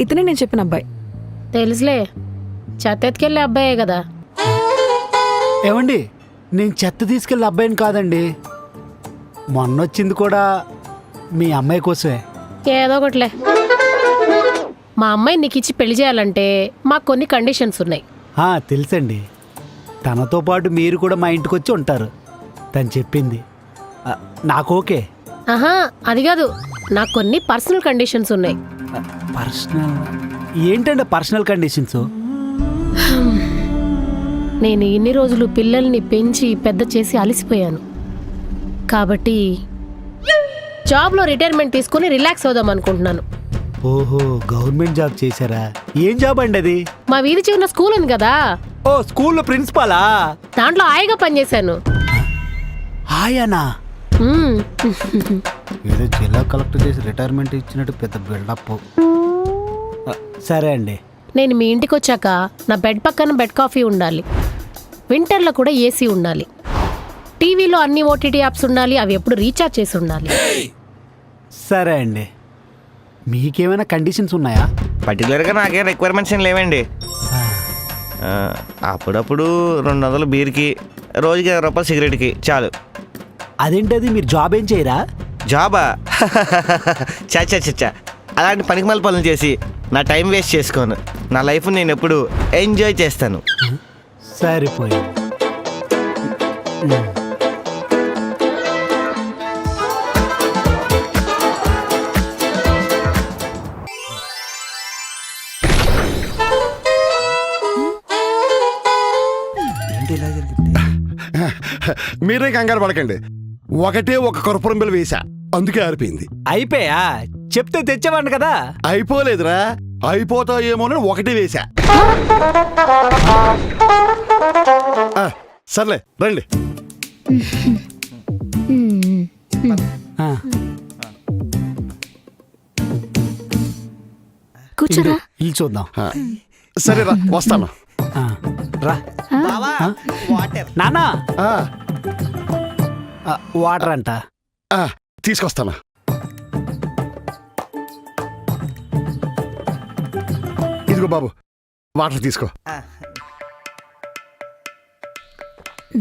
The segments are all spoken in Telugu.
ఇతనే నేను చెప్పిన అబ్బాయి. తెలుసులే, చెత్తెత్తుకెళ్ళే అబ్బాయే కదా. ఏమండి, నేను చెత్త తీసుకెళ్ళి అబ్బాయిని కాదండి. మొన్నొచ్చింది కూడా మీ అమ్మాయి కోసమే. ఏదో ఒకటిలే. మా అమ్మాయి నీకు ఇచ్చి పెళ్లి చేయాలంటే మాకు కొన్ని కండిషన్స్ ఉన్నాయి. తెలుసండి. తనతో పాటు మీరు కూడా మా ఇంటికి వచ్చి ఉంటారు. తను చెప్పింది నాకు ఓకే. ఆహా, అది కాదు, నాకు కొన్ని పర్సనల్ కండిషన్స్ ఉన్నాయి. పర్సనల్ ఏంటంటే పర్సనల్ కండిషన్స్? నేను ఇన్ని రోజులు పిల్లల్ని పెంచి పెద్ద చేసి అలసిపోయాను. కాబట్టి జాబ్లో రిటైర్మెంట్ తీసుకుని రిలాక్స్ అవుదాం అనుకుంటున్నాను. ఓహో, గవర్నమెంట్ జాబ్ చేశారా? ఏం జాబ్ అండి అది? మా వీధి చివరిన స్కూల్ ఉంది కదా, ఓ స్కూల్లో ప్రిన్సిపాలా? దాంట్లో హాయిగా పనిచేశాను. ఆయనా? ఏదో జిల్లా కలెక్టర్ చేసి రిటైర్మెంట్ ఇచ్చినట్టు పెద్ద బిల్డప్. సరే అండి. నేను మీ ఇంటికి వచ్చాక నా బెడ్ పక్కన బెడ్ కాఫీ ఉండాలి, వింటర్లో కూడా ఏసీ ఉండాలి, టీవీలో అన్ని ఓటీటీ యాప్స్ ఉండాలి, అవి ఎప్పుడు రీఛార్జ్ చేసి ఉండాలి. సరే అండి. మీకేమైనా కండిషన్స్ ఉన్నాయా? పర్టికులర్గా నాకేం రిక్వైర్మెంట్స్ ఏం లేవండి. అప్పుడప్పుడు 200 బీర్కి, రోజుకి 20 రూపాయలు సిగరెట్కి చాలు. అదేంటది, మీరు జాబ్ ఏం చేయరా? జాబా? చచ్చా అలాంటి పనికిమాల పనులు చేసి నా టైం వేస్ట్ చేసుకోను. నా లైఫ్ నేను ఎప్పుడు ఎంజాయ్ చేస్తాను. సరిపోయి. మీరే కంగారు పడకండి. ఒకటే ఒక కర్పూరం బిల్ల వేసా, అందుకే ఆరిపోయింది. అయిపోయా? చెప్తే తెచ్చేవాడిని కదా. అయిపోలేదురా, అయిపోతాయేమోనని ఒకటే వేసా. సర్లే రండి. కూర్చోరా. ఇల్లు చూద్దాం. సరేరా, వస్తాను. రా నానా. వాటర్ అంట. తీసుకొస్తాను. ఇదిగో బాబు, వాటర్ తీసుకో.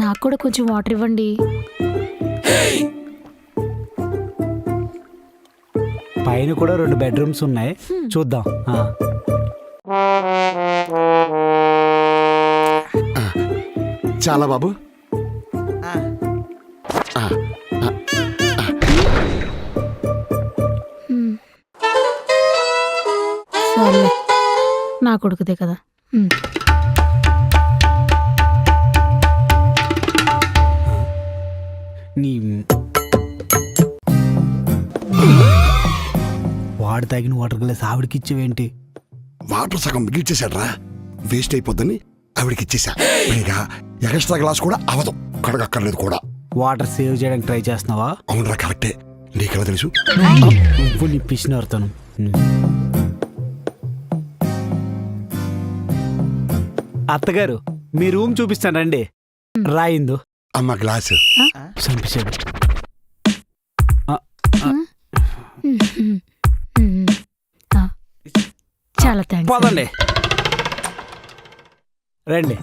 నాకు కూడా కొంచెం వాటర్ ఇవ్వండి. పైన కూడా 2 బెడ్రూమ్స్ ఉన్నాయి, చూద్దాం. చాలా బాబు. సర్లే, నా కొడుకుదే కదా. వాడు తాగిన వాటర్ గ్లాస్ ఆవిడకి ఇచ్చేవేంటి? వాటర్ సగం మిగిల్చేశాడ్రా, వేస్ట్ అయిపోద్దని ఆవిడకి ఇచ్చేసా. పైగా ఎక్స్ట్రా గ్లాస్ కూడా అవదు, కడగక్కర్లేదు కూడా. వాటర్ సేవ్ చేయడానికి ట్రై చేస్తున్నావా? అవునరా, కరెక్టే. నీకెలా తెలుసు? నువ్వు నీ పిచ్చినవుతాను. అత్తగారు, మీ రూమ్ చూపిస్తానండి. రాయిందు అమ్మ గ్లాసు చంపించాడు. చాలా థ్యాంక్స్. పోదండి. రండి.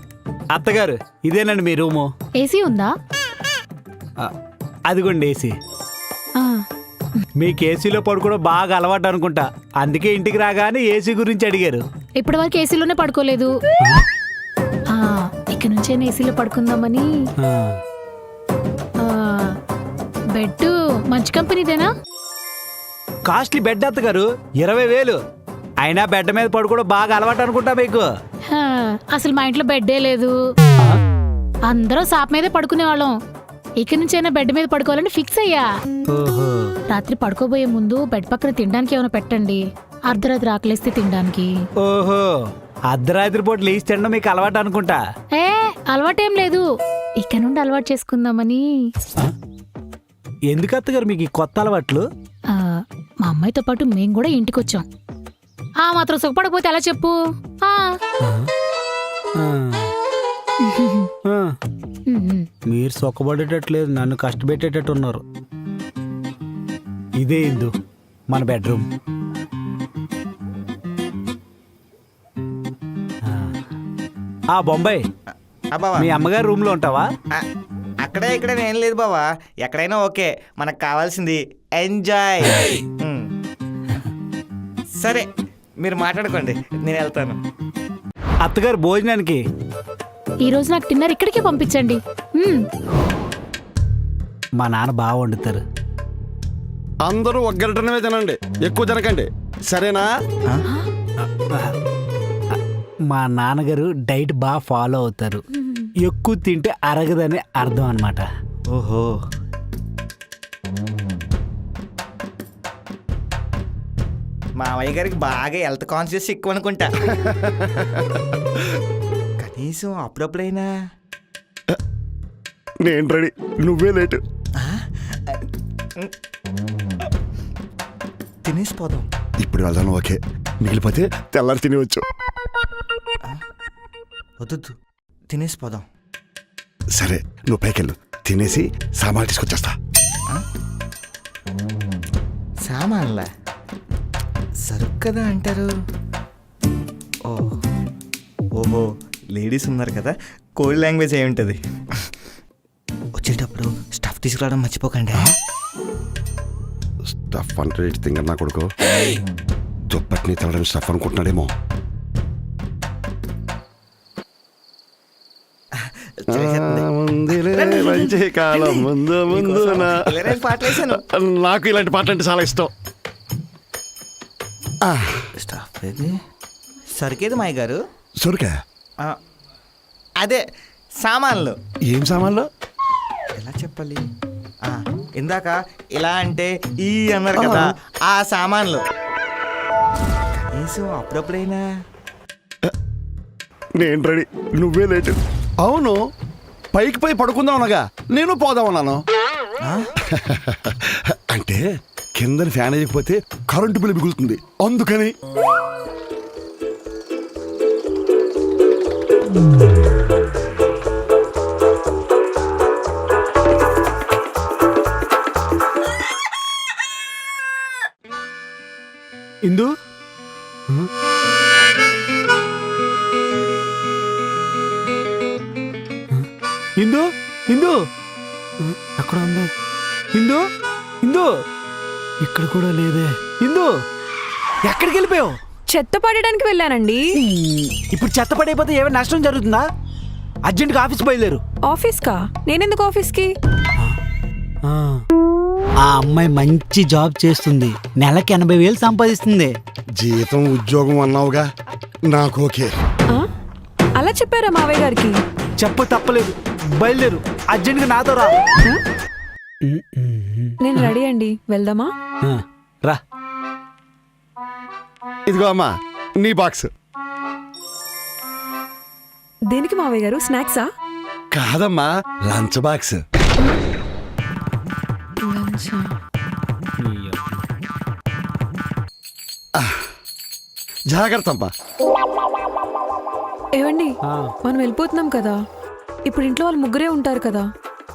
అత్తగారు, ఇదేనండి మీ రూము. ఏసీ ఉందా? అదిగోండి ఏసీ. మీకు ఏసీలో పడుకోవడం బాగా అలవాటు అనుకుంటా, అందుకే ఇంటికి రాగానే ఏసీ గురించి అడిగారు. ఇప్పటి వరకు ఏసీలోనే పడుకోలేదు, ఇక నుంచే ఏసీలో పడుకుందామని. బెడ్ మంచి కంపెనీదేనా? కాస్ట్లీ బెడ్ అత్తగారు, 20,000. అయినా బెడ్ మీద పడుకోవడం బాగా అలవాటు అనుకుంటా మీకు. అసలు మా ఇంట్లో బెడ్డే లేదు, అందరూ సాప్ మీదే పడుకునేవాళ్ళం. ఇక నుంచైనా బెడ్ మీద పడుకోవాలని ఫిక్స్ అయ్యా. రాత్రి పడుకోబోయే ముందు బెడ్ పక్కన తినడానికి ఏమైనా పెట్టండి, అర్ధరాత్రి ఆకలేస్తే తినడానికి. ఓహో, అర్ధరాత్రి పూట లేచి తినడం మీకు అలవాటు అనుకుంటా. అలవాటేం లేదు, ఇక నుండి అలవాటు చేసుకుందామని. ఎందుకు అత్తగారు మీకు ఈ కొత్త అలవాట్లు? మా అమ్మాయితో పాటు మేము కూడా ఇంటికి వచ్చాం, మాత్రం సుఖపడకపోతే ఎలా చెప్పు. మీరు సుఖపడేటట్లేదు, నన్ను కష్టపెట్టేటట్టు ఉన్నారు. ఇదే ఇందు మన బెడ్రూమ్. ఆ బొంబాయి బావా మీ అమ్మగారి రూమ్ లో ఉంటావా? అక్కడే ఇక్కడ ఏం లేదు బావా, ఎక్కడైనా ఓకే, మనకు కావాల్సింది ఎంజాయ్. సరే మీరు మాట్లాడుకోండి, నేను వెళ్తాను. అత్తగారు భోజనానికి ఈ రోజు నాకు డిన్నర్ ఇక్కడికే పంపించండి. మా నాన్న బాగా వండుతారు. అందరూ ఒగ్గరటమే తినండి, ఎక్కువ తినకండి, సరేనా? మా నాన్నగారు డైట్ బాగా ఫాలో అవుతారు. ఎక్కువ తింటే అరగదని అర్థం అన్నమాట. ఓహో, మావయ్య గారికి బాగా హెల్త్ కాన్షియస్ ఎక్కువ అనుకుంటా. కనీసం అప్పుడప్పుడైనా. నేను రెడీ, నువ్వే లేటు. తినేసిపోదాం. ఇప్పుడు వెళ్దాను, ఓకే. మిగిలిపోతే తెల్లారి తినవచ్చు. వద్దు, తినేసిపోదాం. సరే నువ్వు పైకెళ్ళు, తినేసి సామాన్లు తీసుకొచ్చేస్తా. సామాన్లా? సరుకు కదా అంటారు. ఓహో, లేడీస్ ఉన్నారు కదా, కోడ్ లాంగ్వేజ్ అయి ఉంటుంది. వచ్చేటప్పుడు స్టఫ్ తీసుకురావడం మర్చిపోకండి. స్టఫ్ అంటే తింగర్ నా కొడుకు, దుప్పటిని తల్లడం స్టఫ్ అనుకుంటున్నాడేమో. మంచి కాలం ముందు ముందు పాటలేసాను. నాకు ఇలాంటి పాటలు అంటే చాలా ఇష్టం. స్టఫ్ ఏది? సరుకేది మాయ గారు? సొరకా? అదే సామాన్లు. ఏం సామాన్లు? ఎలా చెప్పాలి? ఇందాక ఇలా అంటే ఈ అన్నారు కదా, ఆ సామాన్లు. కనీసం అప్పుడప్పుడైనా. నేను రెడీ, నువ్వే లేటు. అవును, పైకి పోయి పడుకుందాం అనగా నేను పోదామన్నాను. అంటే కిందని ఫ్యాన్ అయిపోతే కరెంటు బిల్లు మిగులుతుంది, అందుకని. ఇందు ఇందు ఇందు ఎక్కడ ఉందో? ఇందు ఇందు ఇక్కడ కూడా లేదే. ఇందు ఎక్కడికి వెళ్ళిపోయావు? చెత్త పడడానికి వెళ్ళానండి. ఇప్పుడు చెత్త పడైపోతే ఏమైనా నష్టం జరుగుతుందా? అర్జెంట్గా ఆఫీస్ బయలుదేరు. ఆఫీస్కా? నేనెందుకు ఆఫీస్కి? ఆ అమ్మాయి మంచి జాబ్ చేస్తుంది, నెలకి 80,000 సంపాదిస్తుంది. జీతం ఉద్యోగం అన్నావుగా, నాకు ఓకే. ఆ? అలా చెప్పారా మావయ్య గారికి? చెప్ప తప్పలేదు, బయలుదేరు, అర్జెంట్గా నాతో రా. నేను రెడీ అండి, వెళ్దామా? రా. ఇదిగో అమ్మా నీ బాక్స్. దేనికి మావయ్య గారు? స్నాక్సా? కాదమ్మా, లంచ్ బాక్స్. లంచా? జాగ్రత్త అమ్మా. ఏవండి, మనం వెళ్ళిపోతున్నాం కదా, ఇప్పుడు ఇంట్లో వాళ్ళు ముగ్గురే ఉంటారు కదా,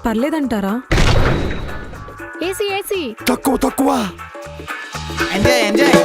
పర్లేదంటారా? ఏసీ ఏసీ తక్కువ ఎంజాయ్ ఎంజాయ్.